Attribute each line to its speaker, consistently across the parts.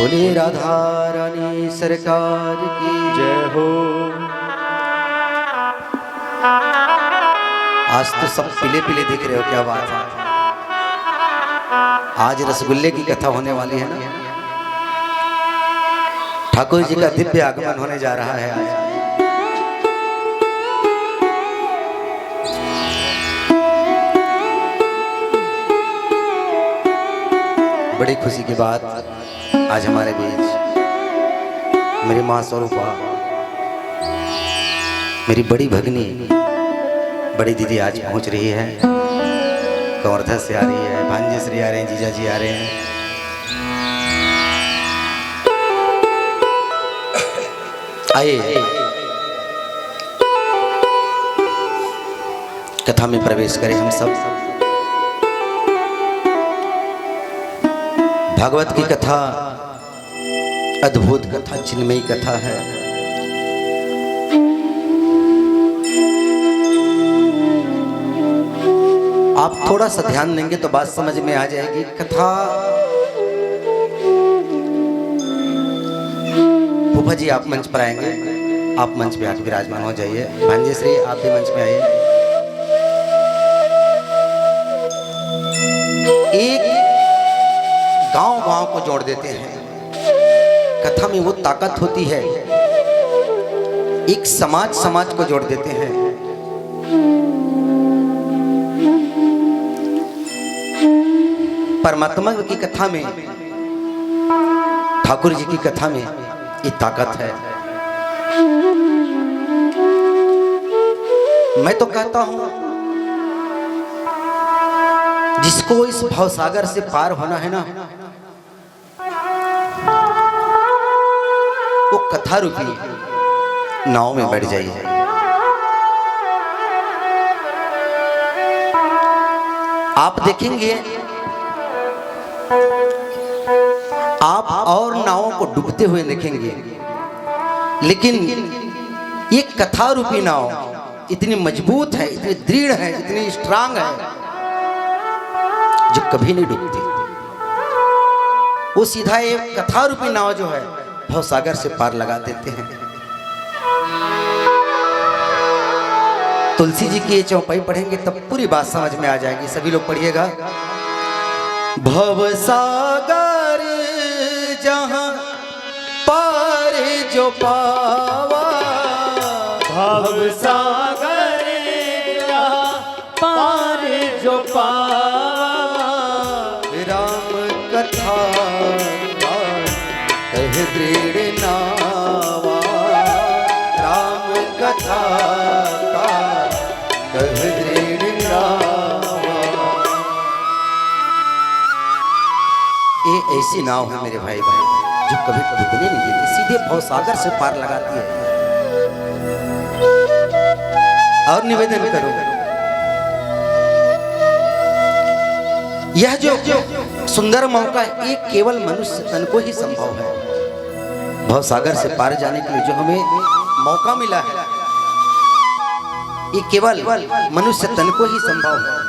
Speaker 1: बोले राधा रानी सरकार की जय हो। आज तो सब पीले पीले दिख रहे हो, क्या बात है। आज रसगुल्ले की कथा होने वाली है ना। ठाकुर जी का दिव्य आगमन होने जा रहा है आज। बड़ी खुशी की बात, आज हमारे बीच मेरी माँ स्वरूपा, मेरी बड़ी भगनी, बड़ी दीदी आज पहुंच रही है। कवर्धा से आ रही है, भांजे श्री आ रहे हैं, जीजा जी आ रहे हैं। आइए कथा में प्रवेश करें हम सब। भागवत की कथा अद्भुत कथा, चिन्मयी कथा है। आप थोड़ा सा ध्यान देंगे तो बात समझ में आ जाएगी। कथा फूफा जी आप मंच पर आएंगे, आप मंच पे आके विराजमान हो जाइए। भांजे श्री आप भी मंच पे आइए। एक गांव को जोड़ देते हैं। कथा में वो ताकत होती है। एक समाज को जोड़ देते हैं। परमात्मा की कथा में, ठाकुर जी की कथा में ये ताकत है। मैं तो कहता हूं जिसको इस भवसागर से पार होना है ना, वो कथा रूपी नाव में बैठ जाइए। आप देखेंगे, आप और नावों को डूबते हुए देखेंगे, लेकिन ये कथा रूपी नाव इतनी मजबूत है, इतनी दृढ़ है, इतनी स्ट्रांग है, जो कभी नहीं डूबती। वो सीधा एक कथा रूपी नाव जो है भवसागर से पार लगा देते हैं। तुलसी जी की ये चौपाई पढ़ेंगे तब पूरी बात समझ में आ जाएगी। सभी लोग पढ़िएगा। भवसागर जहां पार जो पावा,
Speaker 2: भवसागर जहां पार जो पावा,
Speaker 1: राम कथा कह दृढ़ नावा, राम कथा कह दृढ़ नावा। ये ऐसी नाव है मेरे भाई जो कभी डूबने नहीं देती, सीधे भवसागर से पार लगाती है। और निवेदन करो, यह जो सुंदर मौका है ये केवल मनुष्य तन को ही संभव है। भवसागर से पार जाने के लिए जो हमें मौका मिला है, ये केवल मनुष्य तन को ही संभव है।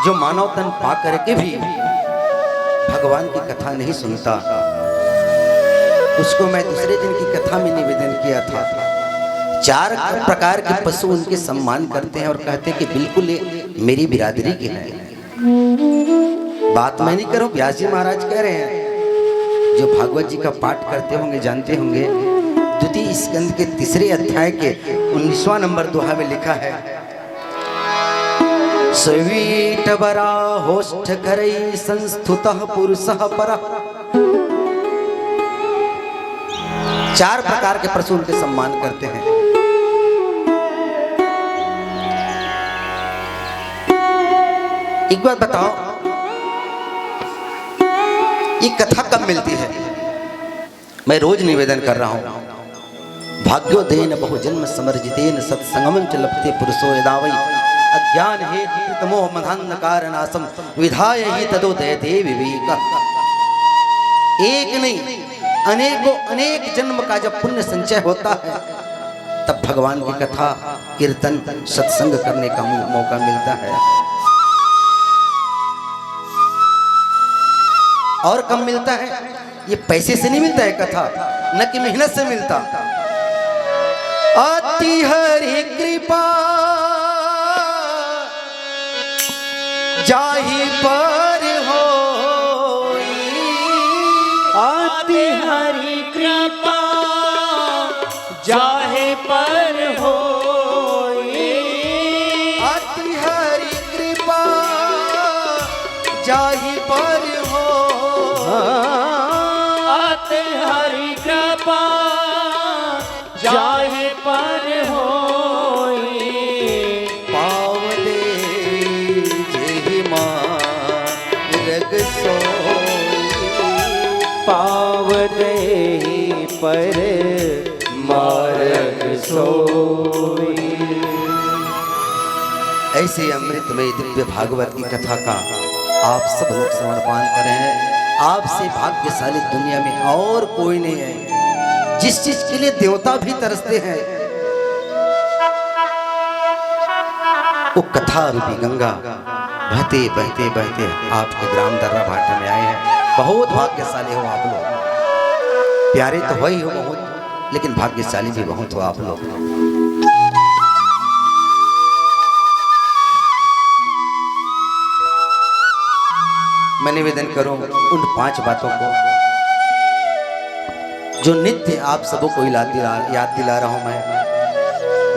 Speaker 1: जो मानव तन पा करके भी भगवान की कथा नहीं सुनता, उसको मैं दूसरे दिन की कथा में निवेदन किया था। 4 प्रकार के पशु उनके सम्मान करते हैं और कहते हैं कि बिल्कुल ये मेरी बिरादरी के हैं। बात मैं नहीं करूं, व्यास जी महाराज कह रहे हैं। जो भागवत जी का पाठ करते होंगे जानते होंगे, द्वितीय स्कंद के 3 अध्याय के 19वां नंबर दोहा में लिखा है, स्वीट बरा होष्ठ करई संस्तुतः पुरुषः परः। 4 प्रकार के पशु उनके सम्मान करते हैं। एक बात बताओ, ये कथा कब मिलती है? मैं रोज निवेदन कर रहा हूं। भाग्योदयेन बहुजन्म समर्जितेन सत्संगमं च लभते पुरुषो यदा वै अज्ञान हेतु तमो मधान्धकारनाशम विधाय ही तदोदयते विवेकः। एक नहीं अनेकों अनेक जन्म का जब पुण्य संचय होता है, तब भगवान की कथा कीर्तन सत्संग करने का मौका मिलता है। और कम मिलता है। ये पैसे से नहीं मिलता है कथा, न कि मेहनत से मिलता। अति हरि कृपा जाहि पर होई,
Speaker 2: अति हरि कृपा जाहे पर होई,
Speaker 1: अति हरि कृपा जाहि पर होई,
Speaker 2: अति हरि कृपा जाहे पर होई,
Speaker 1: पाव दे जेहि मार्ग सोई,
Speaker 2: पाव दे पर मार्ग सोई।
Speaker 1: ऐसे अमृतमय दिव्य भागवत की कथा का आप सब लोग समर्पण करें हैं। आपसे भाग्यशाली दुनिया में और कोई नहीं है। जिस चीज के लिए देवता भी तरसते हैं, वो कथा रूपी गंगा बहते बहते बहते आपके ग्राम दर्रा भाटा में आए हैं। बहुत भाग्यशाली हो आप लोग। प्यारे तो हो ही हो बहुत, लेकिन भाग्यशाली भी बहुत हो आप लोग। मैं निवेदन करूं उन 5 बातों को जो नित्य आप सबों को याद दिला रहा हूं मैं।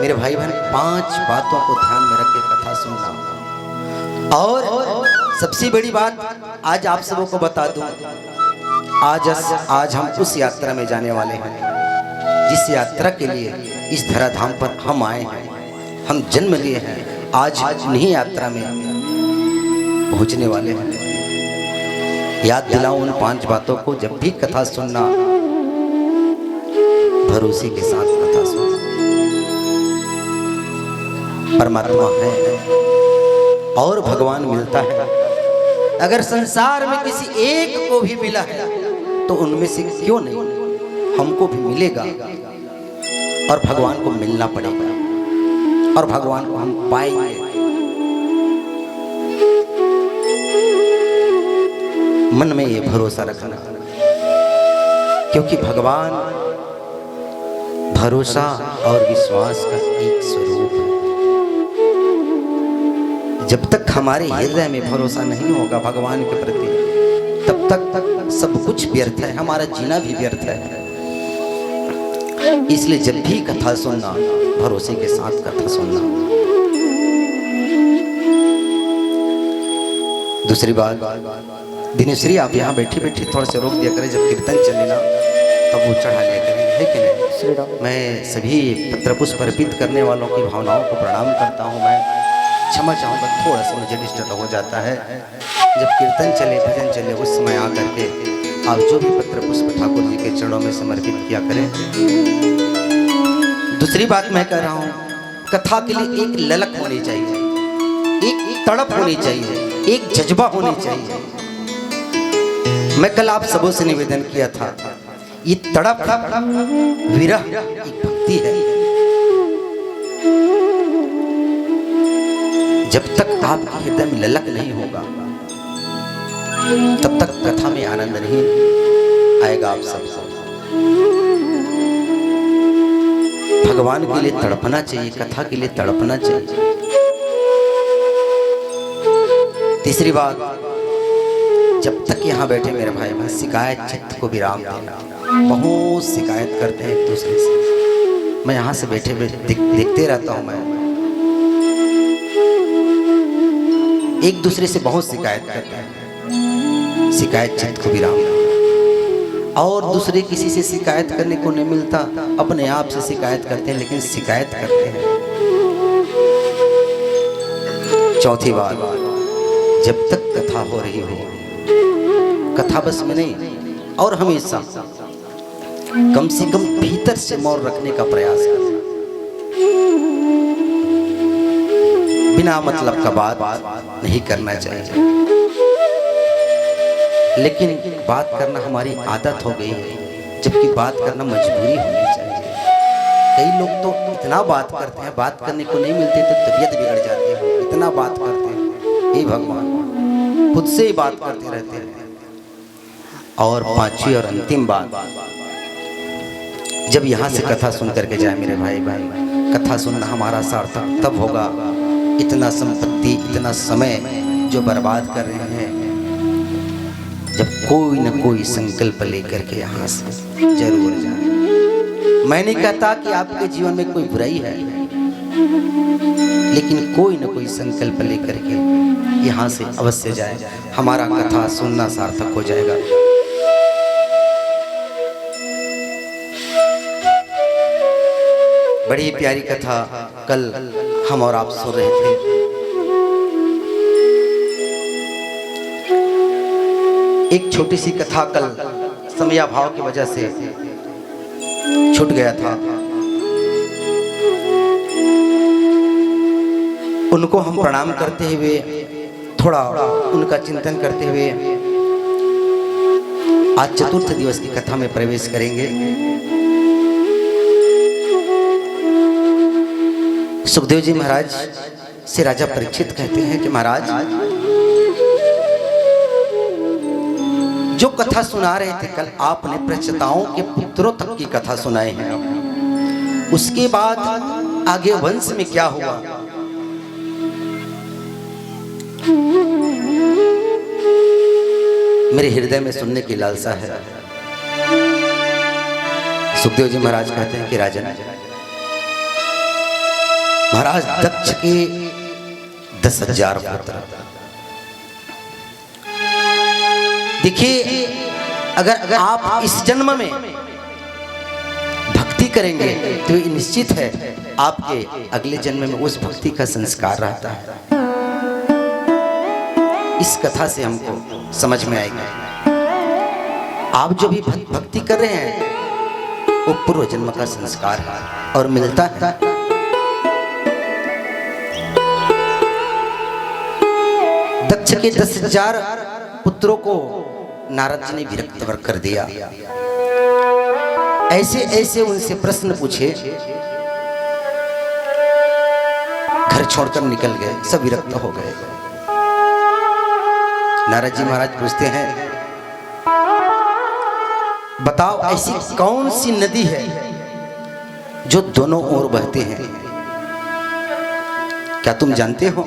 Speaker 1: मेरे भाई बहन, 5 बातों को ध्यान में रख के कथा सुनना। और सबसे बड़ी बात आज आप सबों को बता दूं, आज हम उस यात्रा में जाने वाले हैं जिस यात्रा के लिए इस धराधाम पर हम आए हैं, हम जन्म लिए हैं। आज इन्हीं यात्रा में पहुंचने वाले हैं। याद दिलाओ उन 5 बातों को। जब भी कथा सुनना, भरोसे के साथ कथा सुनना। परमात्मा है और भगवान मिलता है। अगर संसार में किसी एक को भी मिला है तो उनमें से क्यों नहीं हमको भी मिलेगा, और भगवान को मिलना पड़ेगा, और भगवान को हम पाएंगे। मन में ये भरोसा रखना, क्योंकि भगवान भरोसा और विश्वास का एक स्वरूप है। जब तक हमारे हृदय में भरोसा नहीं होगा भगवान के प्रति, तब तक सब कुछ व्यर्थ है, हमारा जीना भी व्यर्थ है। इसलिए जब भी कथा सुनना, भरोसे के साथ कथा सुनना। दूसरी बात, दिनेश्वरी आप यहाँ बैठी बैठी थोड़ा सा रोक दिया करें। जब कीर्तन चले ना तब वो चढ़ा लिया करें, है कि नहीं? मैं सभी पत्र पुष्प अर्पित करने वालों की भावनाओं को प्रणाम करता हूँ। मैं क्षमा चाहूँगा, थोड़ा सा मुझे डिस्टर्ब हो जाता है। जब कीर्तन चले, भजन चले, उस समय आकर के आप जो भी पत्र पुष्प ठाकुर जी के चरणों में समर्पित किया करें। दूसरी बात मैं कह रहा हूँ, कथा के लिए एक ललक होनी चाहिए, एक तड़प होनी चाहिए, एक जज्बा होनी चाहिए। मैं कल आप सबों से निवेदन किया था, ये तड़प विरह एक भक्ति है। जब तक आपके हृदय में ललक नहीं होगा, तब तक कथा में आनंद नहीं आएगा। आप सब भगवान के लिए तड़पना चाहिए, कथा के लिए तड़पना चाहिए। तीसरी बात, जब तक यहाँ बैठे मेरे भाई बहन, शिकायत चित्त को विराम देना। बहुत शिकायत करते हैं एक दूसरे से। मैं यहाँ से बैठे देखते रहता हूँ। मैं एक दूसरे से बहुत शिकायत करते हैं। शिकायत चित्त को विराम देना। और दूसरे किसी से शिकायत करने को नहीं मिलता, अपने आप से शिकायत करते हैं, लेकिन शिकायत करते हैं। चौथी बात, जब तक कथा हो रही हो, कथा बस में नहीं और हमेशा कम से कम भीतर से मौन रखने का प्रयास करना। बिना मतलब का बात नहीं करना चाहिए, लेकिन बात करना हमारी आदत हो गई है, जबकि बात करना मजबूरी होनी चाहिए। कई लोग तो इतना बात करते हैं, बात करने को नहीं मिलती तो तबीयत बिगड़ जाती है। इतना बात करते हैं, हे भगवान, खुद से ही बात करते रहते हैं। और पांचवी और अंतिम बात, जब यहाँ से कथा सुन करके जाए मेरे भाई, कथा सुनना हमारा सार्थक तब होगा। इतना संपत्ति, इतना समय जो बर्बाद कर रहे हैं, जब कोई न कोई संकल्प लेकर के यहाँ से जरूर जाए। मैं नहीं कहता कि आपके जीवन में कोई बुराई है, लेकिन कोई न कोई संकल्प लेकर के यहाँ से अवश्य जाए, हमारा कथा सुनना सार्थक हो जाएगा। बड़ी प्यारी कथा कल हम और आप सुन रहे थे। एक छोटी सी कथा कल समयाभाव की वजह से छूट गया था। उनको हम प्रणाम करते हुए, थोड़ा उनका चिंतन करते हुए आज चतुर्थ दिवस की कथा में प्रवेश करेंगे। सुखदेव जी महाराज से राजा परीक्षित कहते हैं कि महाराज, जो कथा सुना रहे थे कल आपने प्रचताओं के पुत्रों तक की कथा सुनाई है, उसके बाद आगे वंश में क्या हुआ मेरे हृदय में सुनने की लालसा है। सुखदेव जी महाराज कहते हैं कि राजन, महाराज दक्ष के 10,000 पुत्र। देखिए, अगर आप इस जन्म में भक्ति करेंगे तो ये निश्चित है आपके अगले जन्म में उस भक्ति का संस्कार रहता है। इस कथा से हमको समझ में आएगा, आप जो भी भक्ति कर रहे हैं वो पूर्व जन्म का संस्कार है और मिलता है। दक्ष के 10,000 पुत्रों को नारद जी ने विरक्त कर दिया। ऐसे ऐसे उनसे प्रश्न पूछे, घर छोड़कर निकल गए, सब विरक्त हो गए। नारद जी महाराज पूछते हैं, बताओ ऐसी कौन सी नदी है जो दोनों ओर बहते हैं, क्या तुम जानते हो?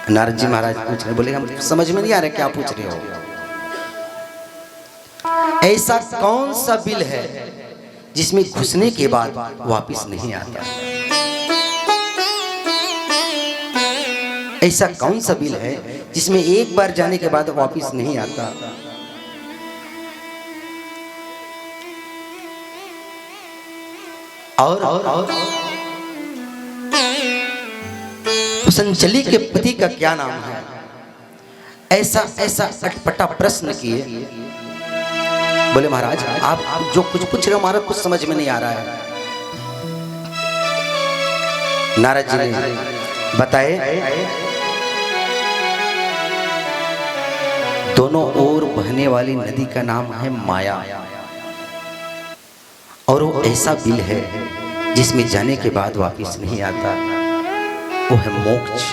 Speaker 1: नारद जी महाराज पूछ रहे, बोले हम समझ में नहीं आ रहा क्या पूछ रहे हो। ऐसा कौन सा बिल है जिसमें घुसने के बाद वापस नहीं आता? ऐसा कौन सा बिल है जिसमें एक बार जाने के बाद वापस नहीं आता? और संचली के पति का क्या नाम है? ऐसा अटपटा प्रश्न किए। बोले महाराज, आप जो कुछ पूछ रहे हो हमारा कुछ समझ में नहीं आ रहा है। नारद जी ने बताए, दोनों ओर बहने वाली नदी का नाम है माया, और वो ऐसा बिल है जिसमें जाने के बाद वापस नहीं आता, वो है मोक्ष।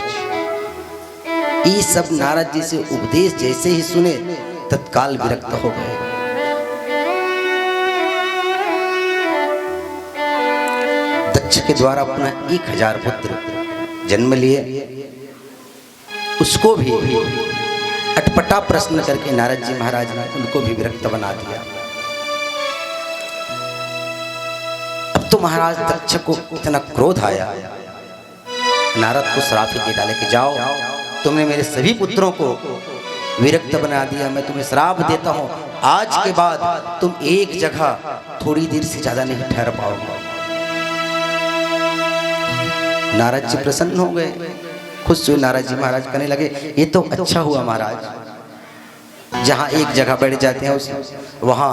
Speaker 1: ये सब नारद जी से उपदेश जैसे ही सुने तत्काल विरक्त हो गए। दक्ष के द्वारा अपना 1,000 पुत्र जन्म लिए, उसको भी अटपटा प्रश्न करके नारद जी महाराज ने उनको भी विरक्त बना दिया। अब तो महाराज दक्ष को इतना क्रोध आया, नारद को श्राप दे डाले कि जाओ, तुमने मेरे सभी पुत्रों को विरक्त बना दिया, मैं तुम्हें श्राप देता हूं, आज के बाद तुम एक जगह थोड़ी देर से ज्यादा नहीं ठहर पाओगे। नारद जी प्रसन्न हो गए, खुश हुए। नारद जी महाराज कहने लगे, ये तो अच्छा हुआ महाराज, जहाँ एक जगह बैठ जाते हैं वहाँ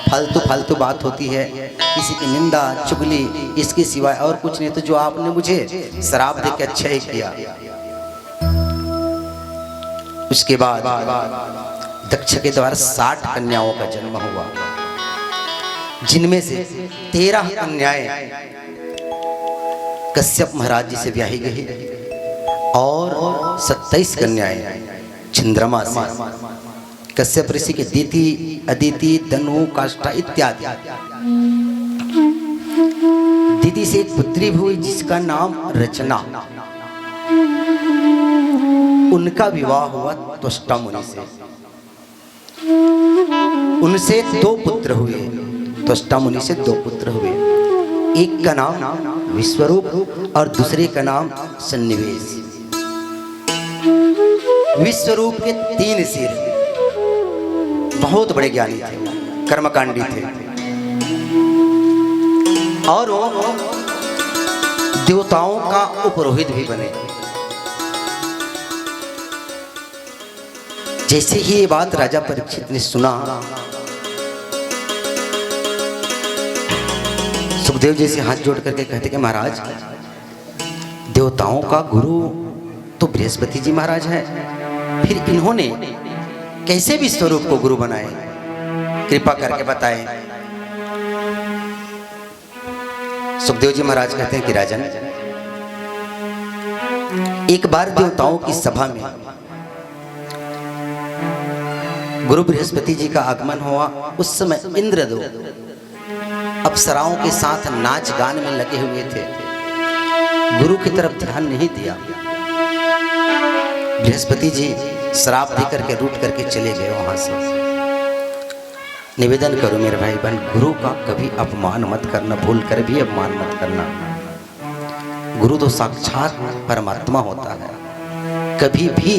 Speaker 1: फालतू बात होती है, किसी की निंदा चुगली, इसके सिवाय और कुछ नहीं। तो जो आपने मुझे श्राप देके अच्छा ही किया। उसके बाद दक्ष के द्वारा 60 कन्याओं का जन्म हुआ, जिनमें से 13 कन्याएं कश्यप महाराज जी से ब्याही गई और 27 कन्याएं चंद्रमा से, कश्यप ऋषि के दीति, अदिति, धनु, काष्ठा इत्यादि। दीति से एक पुत्री भी हुई जिसका नाम रचना। उनका विवाह हुआ त्वष्टा मुनि से। उनसे 2 पुत्र हुए। त्वष्टा मुनि से 2 पुत्र हुए। एक का नाम विश्वरूप और दूसरे का नाम सन्निवेश। विश्वरूप के 3 सिर, बहुत बड़े ज्ञानी थे, कर्मकांडी थे और वो देवताओं का उपरोहित भी बने। जैसे ही ये बात राजा परीक्षित ने सुना, सुखदेव जी से हाथ जोड़ करके कहते कि महाराज, देवताओं का गुरु तो बृहस्पति जी महाराज हैं, फिर इन्होंने कैसे भी स्वरूप को गुरु बनाए, कृपा करके बताएं। सुखदेव जी महाराज कहते हैं कि राजन, एक बार देवताओं की सभा में गुरु बृहस्पति जी का आगमन हुआ। उस समय इंद्रदेव अप्सराओं के साथ नाच गान में लगे हुए थे, गुरु की तरफ ध्यान नहीं दिया। बृहस्पति जी श्राप दे करके रूठ करके चले गए वहां से। निवेदन करो मेरे भाई बहन, गुरु का कभी अपमान मत करना, भूल कर भी अपमान मत करना। गुरु तो साक्षात परमात्मा होता है, कभी भी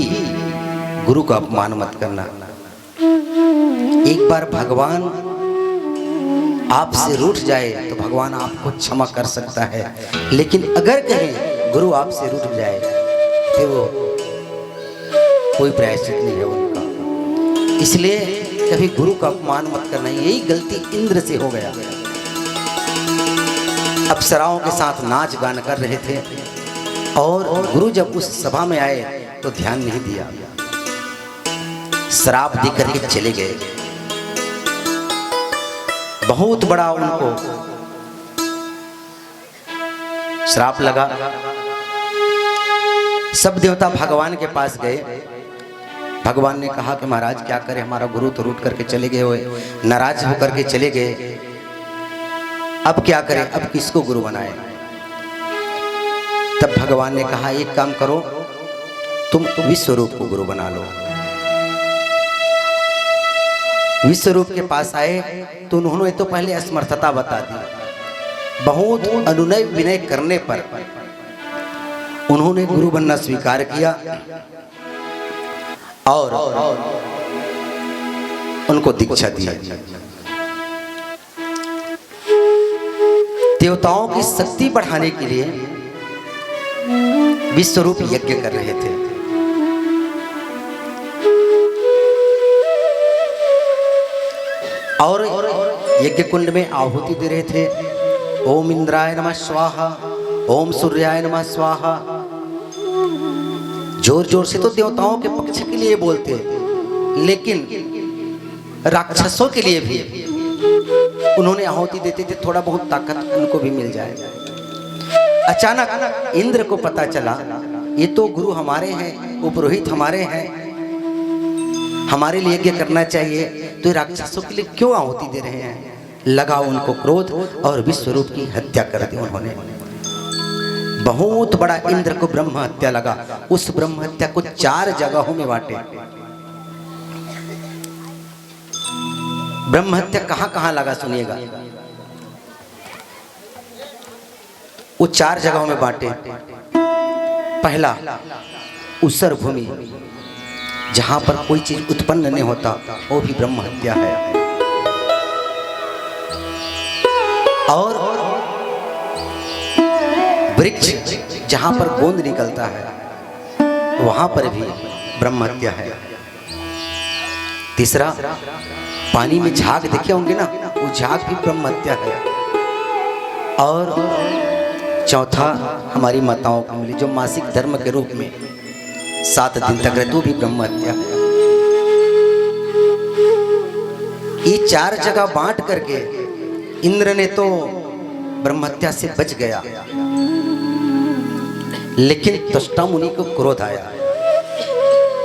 Speaker 1: गुरु का अपमान मत करना। एक बार भगवान आपसे रूठ जाए तो भगवान आपको क्षमा कर सकता है, लेकिन अगर कहीं गुरु आपसे रूठ जाए तो वो कोई प्रायश्चित नहीं है उनका। इसलिए कभी गुरु का अपमान मत करना। यही गलती इंद्र से हो गया। अप्सराओं के साथ नाच गान कर रहे थे और गुरु जब उस सभा में आए तो ध्यान नहीं दिया, श्राप दे करके चले गए। बहुत बड़ा उनको श्राप लगा। सब देवता भगवान के पास गए। भगवान ने कहा कि महाराज क्या करें, हमारा गुरु तो रूठ करके चले गए हुए, नाराज होकर के चले गए, अब क्या करें, अब किसको गुरु बनाए। तब भगवान ने कहा एक काम करो, तुम विश्वरूप को गुरु बना लो। विश्वरूप के पास आए तो उन्होंने तो पहले असमर्थता बता दी। बहुत अनुनय विनय करने पर उन्होंने गुरु बनना स्वीकार किया और उनको दीक्षा दी। देवताओं की शक्ति बढ़ाने के लिए विश्वरूप यज्ञ कर रहे थे। और यज्ञ कुंड में आहुति दे रहे थे। ओम इंद्राय नमः स्वाहा, ओम सूर्याय नमः स्वाहा। जोर जोर से तो देवताओं के पक्ष के लिए बोलते, लेकिन राक्षसों के लिए भी उन्होंने आहुति देते थे, थोड़ा बहुत ताकत उनको भी मिल जाए। अचानक इंद्र को पता चला ये तो गुरु हमारे हैं, उपरोहित हमारे हैं, हमारे लिए यज्ञ करना चाहिए, तो राक्षसों के लिए क्यों आहुति दे रहे हैं। लगा उनको क्रोध और विश्वरूप की हत्या कर दी उन्होंने। बहुत बड़ा इंद्र को ब्रह्म हत्या लगा। उस ब्रह्म हत्या को 4 जगहों में बांटे। ब्रह्म हत्या कहां कहां लगा सुनिएगा। वो 4 जगहों में बांटे। पहला उसर भूमि, जहां पर कोई चीज उत्पन्न नहीं होता, वो भी ब्रह्म हत्या है। और वृक्ष जहां पर गोंद निकलता है, वहां पर भी ब्रह्म हत्या है। तीसरा, पानी में झाग देखे होंगे ना, वो झाग भी ब्रह्म हत्या है। और चौथा, हमारी माताओं को मिली जो मासिक धर्म के रूप में 7 दिन तक रहते, वो भी ब्रह्म हत्या है। ये 4 जगह बांट करके इंद्र ने तो ब्रह्म हत्या से बच गया, लेकिन त्वष्टा मुनि को क्रोध आया।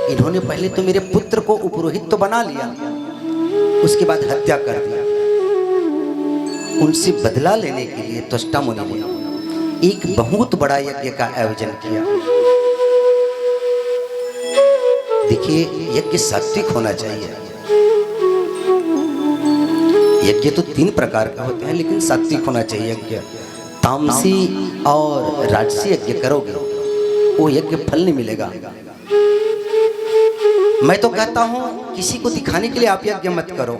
Speaker 1: इन्होंने पहले तो मेरे पुत्र को उपरोहित तो बना लिया, उसके बाद हत्या कर दी। उनसे बदला लेने के लिए त्वष्टा मुनि ने एक बहुत बड़ा यज्ञ का आयोजन किया। देखिए, यज्ञ सात्विक होना चाहिए। यज्ञ तो 3 प्रकार का होते हैं, लेकिन सात्विक होना चाहिए यज्ञ। तामसी और राजसी यज्ञ करोगे वो यज्ञ फल नहीं मिलेगा। मैं तो कहता हूं किसी को दिखाने के लिए आप यज्ञ मत करो,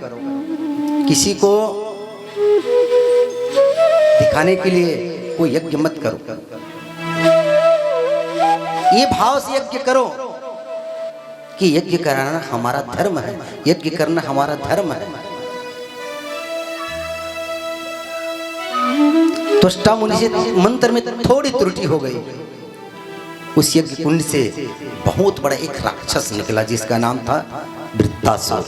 Speaker 1: किसी को दिखाने के लिए कोई यज्ञ मत करो। ये भाव से यज्ञ करो कि यज्ञ कराना हमारा धर्म है, यज्ञ करना हमारा धर्म है। त्वष्टा मुनि से मंत्र में थोड़ी त्रुटि हो गई, उस यज्ञ कुंड से बहुत बड़ा एक राक्षस निकला जिसका नाम था वृत्तासुर,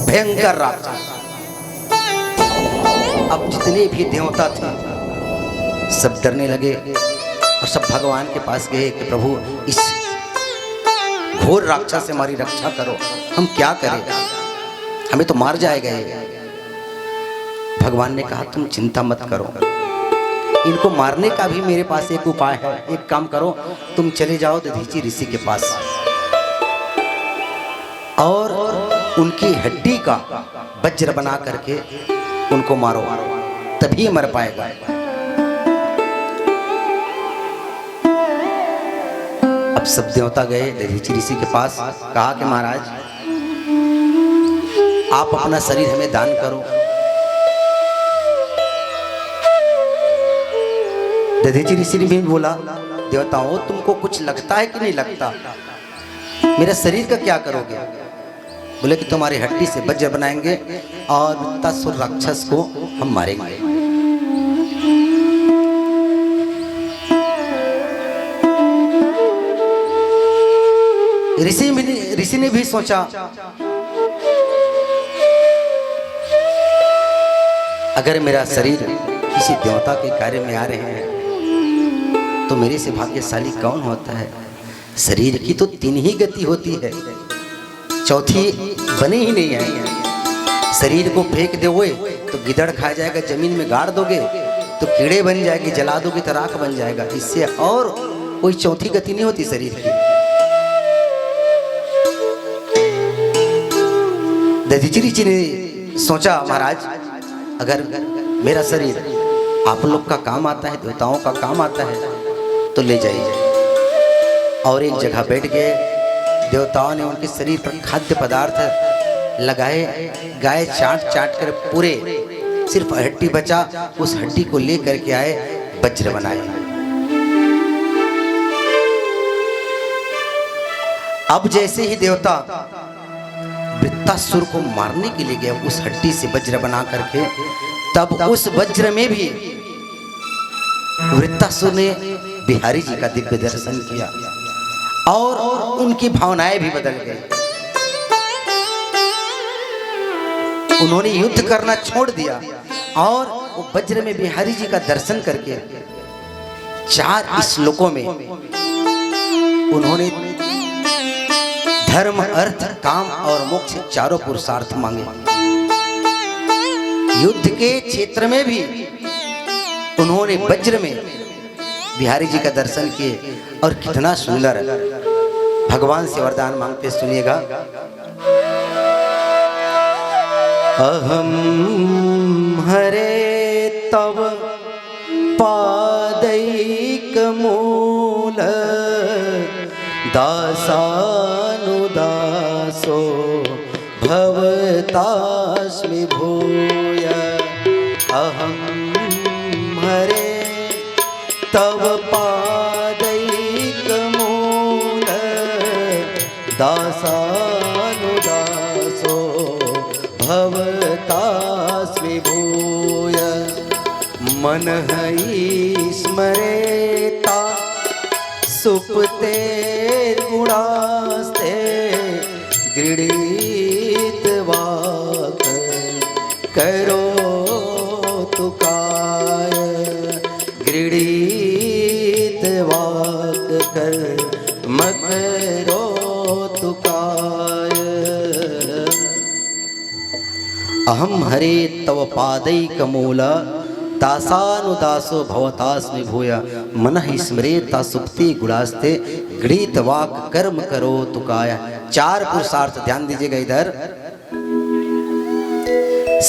Speaker 1: भयंकर राक्षस। अब जितने भी देवता थे सब डरने लगे और सब भगवान के पास गए कि प्रभु इस घोर राक्षस से हमारी रक्षा करो, हम क्या करें, हमें तो मार जाएगा ये। भगवान ने कहा तुम चिंता मत करो, इनको मारने का भी मेरे पास एक उपाय है। एक काम करो, तुम चले जाओ दधीचि ऋषि के पास और उनकी हड्डी का वज्र बना करके उनको मारो, तभी मर पाएगा। अब सब देवता गए दधीचि ऋषि के पास, कहा कि महाराज आप अपना शरीर हमें दान करो। दधीचि ऋषि ने भी बोला, देवताओं तुमको कुछ लगता है कि नहीं लगता, मेरा शरीर का क्या करोगे? बोले कि तुम्हारी हड्डी से वज्र बनाएंगे और वृत्तासुर राक्षस को हम मारेंगे। ऋषि ने भी सोचा अगर मेरा शरीर किसी देवता के कार्य में आ रहे हैं तो मेरे से भाग्यशाली कौन होता है। शरीर की तो 3 ही गति होती है, चौथी बनी ही नहीं है। शरीर को फेंक दोगे तो गिदड़ खा जाएगा, जमीन में गाड़ दोगे तो कीड़े बन जाएंगे, जला दोगे तो राख बन जाएगा। इससे और कोई चौथी गति नहीं होती शरीर की। दधीचि ऋषि ने सोचा महाराज अगर मेरा शरीर आप लोग का काम आता है, देवताओं का काम आता है तो ले जाइए। और एक जगह बैठ गए, देवताओं ने उनके शरीर पर खाद्य पदार्थ लगाए, गाय चाट चाट कर पूरे सिर्फ हड्डी बचा, उस हड्डी को ले करके आए, वज्र बनाए। अब जैसे ही देवता वृत्तासुर को मारने के लिए गए उस हड्डी से वज्र बना करके, तब उस वज्र में भी वृत्तासुर ने बिहारी जी का दिव्य दर्शन किया और उनकी भावनाएं भी बदल गई। उन्होंने युद्ध करना छोड़ दिया और वो वज्र में बिहारी जी का दर्शन करके 4 श्लोकों में उन्होंने धर्म, अर्थ, काम और मोक्ष चारों पुरुषार्थ मांगे। युद्ध के क्षेत्र में भी उन्होंने वज्र में बिहारी जी का दर्शन किए और कितना सुंदर भगवान से वरदान मांगते, सुनिएगा। अहम हरे तव पादैक मूल दासानुदासो भवतास्मि भूय। अहम हरे तव पादैक मूल दासानुदासो भवतास्मि भूय। मन स्मरेता सुप्ते गुणास्ते गृहीत वाक करो तुकाय। गृहीत वाक कर मत अहम हरे तव पादैकमूल दासानुदासो भवतास्मि भूय मनः स्मरेता सुप्ति गुणास्ते गृहीत वाक कर्म करो तुकाया। 4 पुरुषार्थ ध्यान दीजिएगा इधर।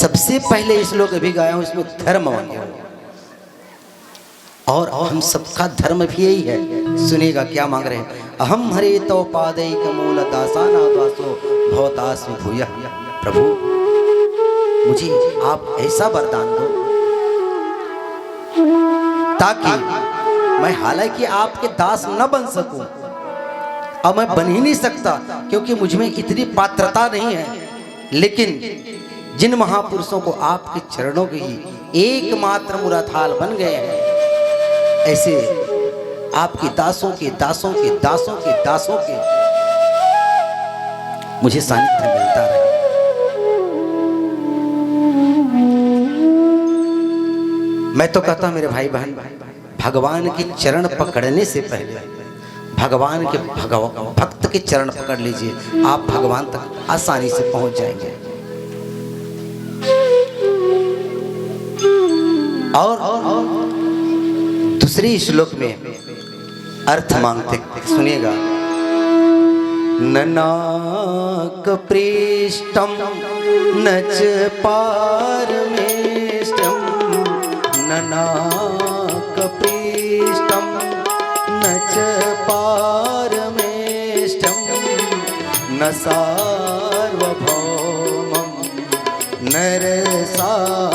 Speaker 1: सबसे पहले श्लोक अभी गाया हूं, इसमें धर्म मांगे हूं, और हम सबका धर्म भी यही है। सुनिएगा क्या मांग रहे हैं। अहम हरे तव पादैकमूल दासानुदासो भवतास्मि भूय। प्रभु मुझे आप ऐसा वरदान दो ताकि मैं हालांकि आपके दास न बन सकूं, और मैं बन ही नहीं सकता क्योंकि मुझ में इतनी पात्रता नहीं है, लेकिन जिन महापुरुषों को आपके चरणों के ही एकमात्र मुराथाल बन गए हैं, ऐसे आपके दासों के दासों के दासों के दासों के मुझे सानिध्य मिलता रहे। मैं तो कहता हूं मेरे भाई बहन, भगवान के चरण पकड़ने से पहले भगवान के भक्त के चरण पकड़ लीजिए, आप भगवान तक आसानी से पहुंच जाएंगे। और दूसरी श्लोक में अर्थ मांगते, सुनिएगा। ननाक प्रेष्टम नच पारमेष्टम, ननाक प्रेष्टम नच पारमेष्टम, न सार्वभौमं नरसाधिपत्यं,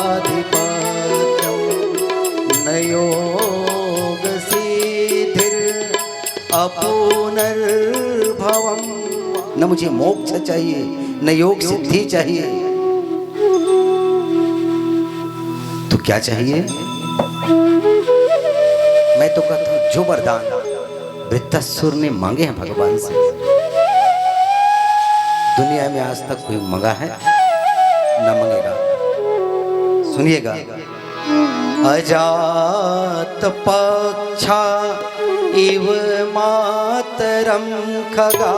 Speaker 1: न योग सिद्धिर अपुनर्भवम्। न मुझे मोक्ष चाहिए, न योग सिद्धि चाहिए, तो क्या चाहिए? मैं तो कहता हूं जो वरदान वृत्तासुर ने मांगे हैं भगवान से, दुनिया में आज तक कोई मंगा है न मांगेगा। सुनिएगा। अजात पक्षा इव मातरम खगा,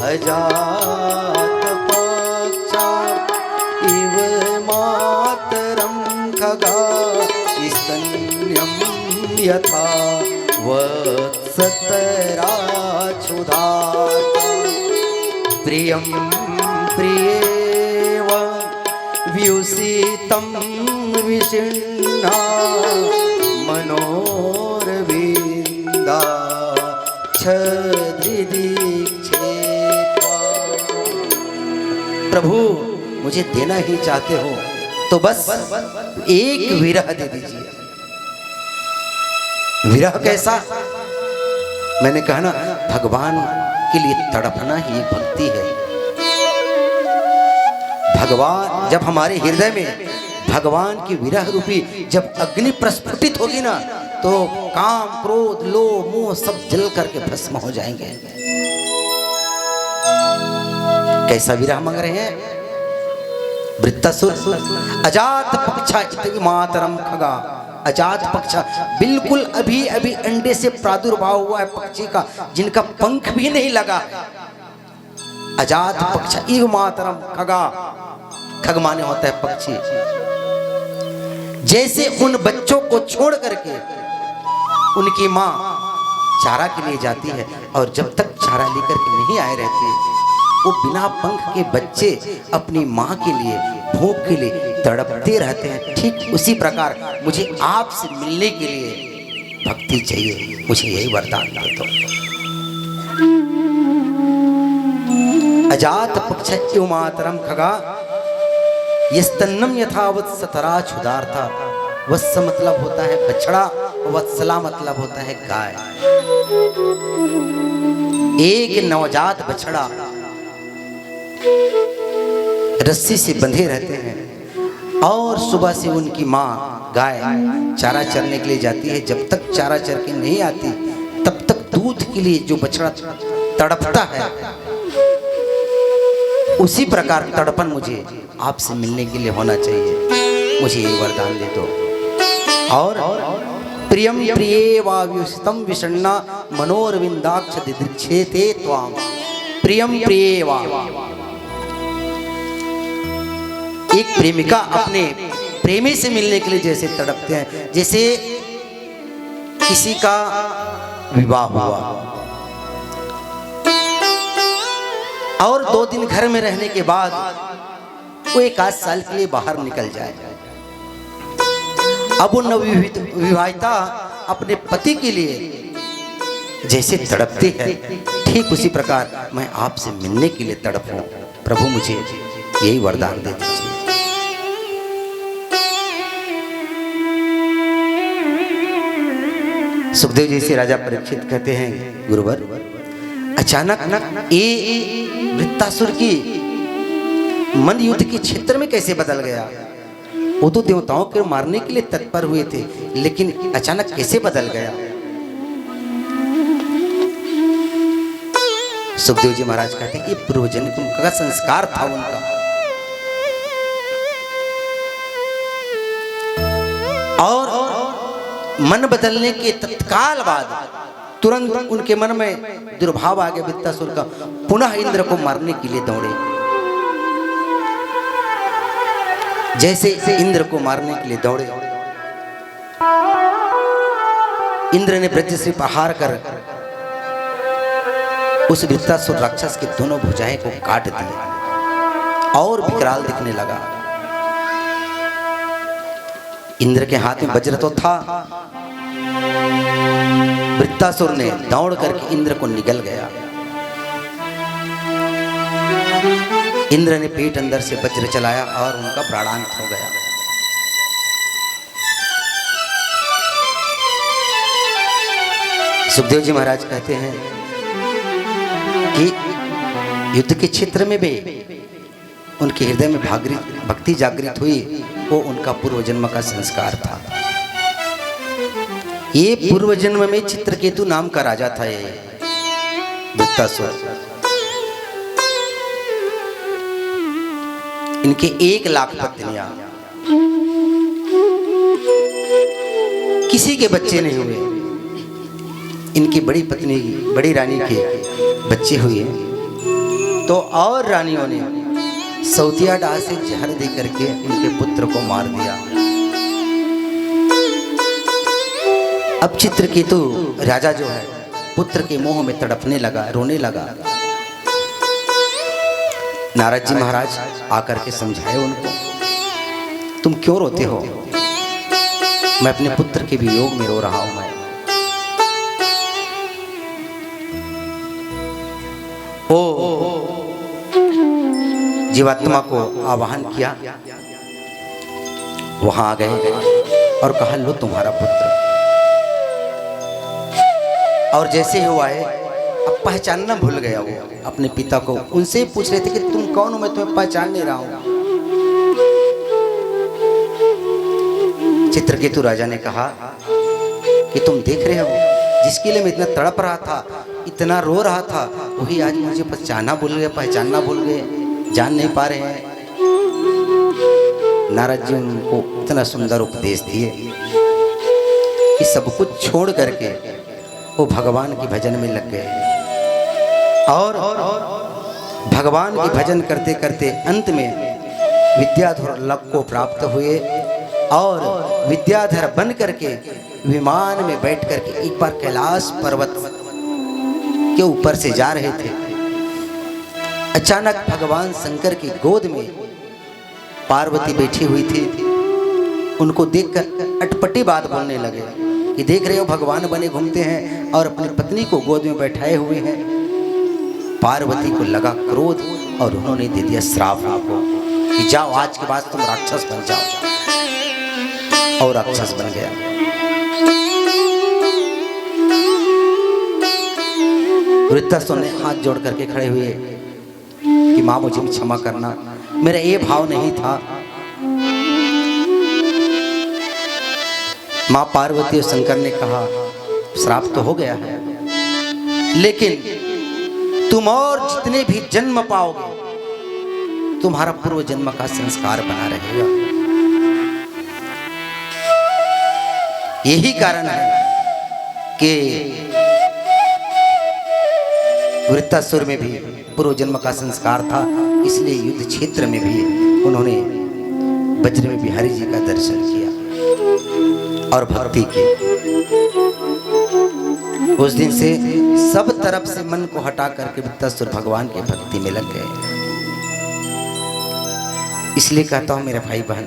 Speaker 1: अजात पक्षा इव मातरम खगा, स्तन्यं यथा वत्सतराच्छुधाता, प्रियं प्रियेव व्युसितं विषिण्णा, मनोरविन्दा छद्रिदीक्षेपा। प्रभु मुझे देना ही चाहते हो तो बस एक विरह दे दीजिए। विरह कैसा? मैंने कहा ना, भगवान के लिए तड़पना ही भक्ति है। भगवान जब हमारे हृदय में भगवान की विरह रूपी जब अग्नि प्रस्फुटित होगी ना, तो काम क्रोध लोभ मोह सब जल करके भस्म हो जाएंगे। कैसा विरह मांग रहे हैं वृत्तासुर? अजात पक्षा इति मातरम खगा। अजात पक्षा बिल्कुल अभी अभी अंडे से प्रादुर्भाव हुआ है पक्षी का, जिनका पंख भी नहीं लगा। अजात पक्षा इव मातरम खगा, खग माने होता है पक्षी। जैसे उन बच्चों को छोड़ करके उनकी माँ चारा के लिए जाती है, और जब तक चारा लेकर के नहीं आए रहती, वो बिना पंख के बच्चे अपनी माँ के लिए भूख के लिए तड़पते रहते हैं। ठीक उसी प्रकार मुझे आपसे मिलने के लिए भक्ति चाहिए, मुझे यही वरदान दे दो। अजात पक्ष इव मातरम खगा, यस्तन्नम यथावत सतराच्छुधार्था। वत्स मतलब होता है बछड़ा, वत्सला मतलब होता है गाय। एक नवजात बछड़ा रस्सी से बंधे रहते हैं, और सुबह से उनकी माँ गाय चारा चरने के लिए जाती है। जब तक चारा चर के नहीं आती, तब तक दूध के लिए जो बछड़ा तड़पता है, उसी प्रकार तड़पन मुझे आपसे मिलने के लिए होना चाहिए। मुझे ये वरदान दे दो। और प्रियम प्रियेवाव्युसितं विषण्णा मनोरविंदाक्ष दिदृक्षेते त्वाम। प्रियम प्रियेवा, एक प्रेमिका अपने प्रेमी से मिलने के लिए जैसे तड़पते हैं, जैसे किसी का विवाह हुआ और 2 दिन घर में रहने के बाद वो 1 आध साल के लिए बाहर निकल जाए। अब वो नवविवाहिता अपने पति के लिए जैसे तड़पती है, ठीक उसी प्रकार मैं आपसे मिलने के लिए तड़पूं। प्रभु मुझे यही वरदान दे दीजिए। सुखदेव जी से राजा परीक्षित कहते हैं, गुरुवर अचानक ये वृत्तासुर की मन युद्ध के क्षेत्र में कैसे बदल गया? वो तो देवताओं को मारने के लिए तत्पर हुए थे, लेकिन अचानक कैसे बदल गया? सुखदेव जी महाराज कहते हैं, ये पूर्वजन्म का संस्कार था उनका। और मन बदलने के तत्काल बाद तुरंत उनके मन में दुर्भाव आ गया वृत्तासुर का, पुनः इंद्र को मारने के लिए दौड़े। जैसे इंद्र को मारने के लिए दौड़े, इंद्र ने वज्रश्री प्रहार कर उस वृत्तासुर राक्षस की दोनों भुजाएं को काट दिए और विकराल दिखने लगा। इंद्र के हाथ में वज्र तो था, वृत्तासुर ने दौड़ करके इंद्र को निगल गया। इंद्र ने पेट अंदर से वज्र चलाया और उनका प्राणांत हो गया। सुखदेव जी महाराज कहते हैं कि युद्ध के क्षेत्र में भी उनके हृदय में भक्ति जागृत हुई, वो उनका पूर्व जन्म का संस्कार था। ये पूर्व जन्म में चित्रकेतु नाम का राजा था ये वृत्तासुर। इनके 1 लाख पत्नियां, किसी के बच्चे नहीं हुए। इनकी बड़ी पत्नी बड़ी रानी के बच्चे हुए तो और रानियों ने सौतिया डाल से जहर दे करके उनके पुत्र को मार दिया। अब चित्रकेतु राजा जो है पुत्र के मोह में तड़पने लगा, रोने लगा। नारद जी महाराज आकर के समझाए उनको, तुम क्यों रोते हो? मैं अपने पुत्र के वियोग में रो रहा हूं। मैं जीवात्मा को आवाहन किया, वहां आ गए और कहा, लो तुम्हारा पुत्र। और जैसे ही वो आए, अब पहचानना भूल गया वो अपने पिता को। उनसे ही पूछ रहे थे कि तुम कौन हो, मैं तुम्हें पहचान नहीं रहा हूं। चित्रकेतु राजा ने कहा कि तुम देख रहे हो, जिसके लिए मैं इतना तड़प रहा था, इतना रो रहा था, वही आज मुझे पहचानना भूल गए, पहचानना भूल गए, जान नहीं पा रहे हैं। नारद जी उनको इतना सुंदर उपदेश दिए कि सब कुछ छोड़ करके वो भगवान के भजन में लग गए और भगवान के भजन करते करते अंत में विद्याधर लक को प्राप्त हुए और विद्याधर बन करके विमान में बैठ करके एक बार कैलाश पर्वत के ऊपर से जा रहे थे। अचानक भगवान शंकर की गोद में पार्वती बैठी हुई थी। उनको देखकर अटपटी बात बोलने लगे कि देख रहे हो, भगवान बने घूमते हैं और अपनी पत्नी को गोद में बैठाए हुए हैं। पार्वती को लगा क्रोध और उन्होंने दे दिया श्राप उनको कि जाओ, आज के बाद तुम राक्षस बन जाओ। और राक्षस बन गया। वृत्तासुर ने हाथ जोड़ करके खड़े हुए कि माँ मुझे क्षमा करना, मेरा ये भाव नहीं था। माँ पार्वती और शंकर ने कहा, श्राप तो हो गया है, लेकिन तुम और जितने भी जन्म पाओगे, तुम्हारा पूर्व जन्म का संस्कार बना रहेगा। यही कारण है कि वृत्तासुर में भी पूर्व जन्म का संस्कार था, इसलिए युद्ध क्षेत्र में भी उन्होंने वज्र में बिहारी जी का दर्शन किया और भक्ति की। उस दिन से सब तरफ से मन को हटा करके वित्तासुर भगवान के भक्ति में लग गए। इसलिए कहता हूँ मेरे भाई बहन,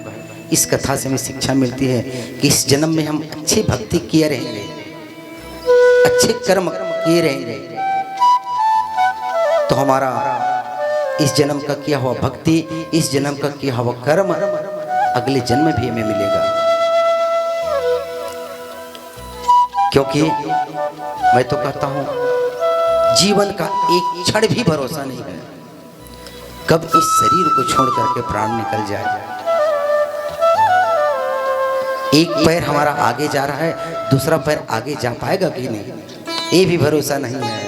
Speaker 1: इस कथा से हमें शिक्षा मिलती है कि इस जन्म में हम अच्छी भक्ति किए रहेंगे, अच्छे कर्म किए रहेंगे, तो हमारा इस जन्म का किया हुआ भक्ति, इस जन्म का किया हुआ कर्म अगले जन्म भी हमें मिलेगा। क्योंकि मैं तो कहता हूं जीवन का एक क्षण भी भरोसा नहीं है, कब इस शरीर को छोड़ करके प्राण निकल जाए। एक पैर हमारा आगे जा रहा है, दूसरा पैर आगे जा पाएगा कि नहीं, ये भी भरोसा नहीं है।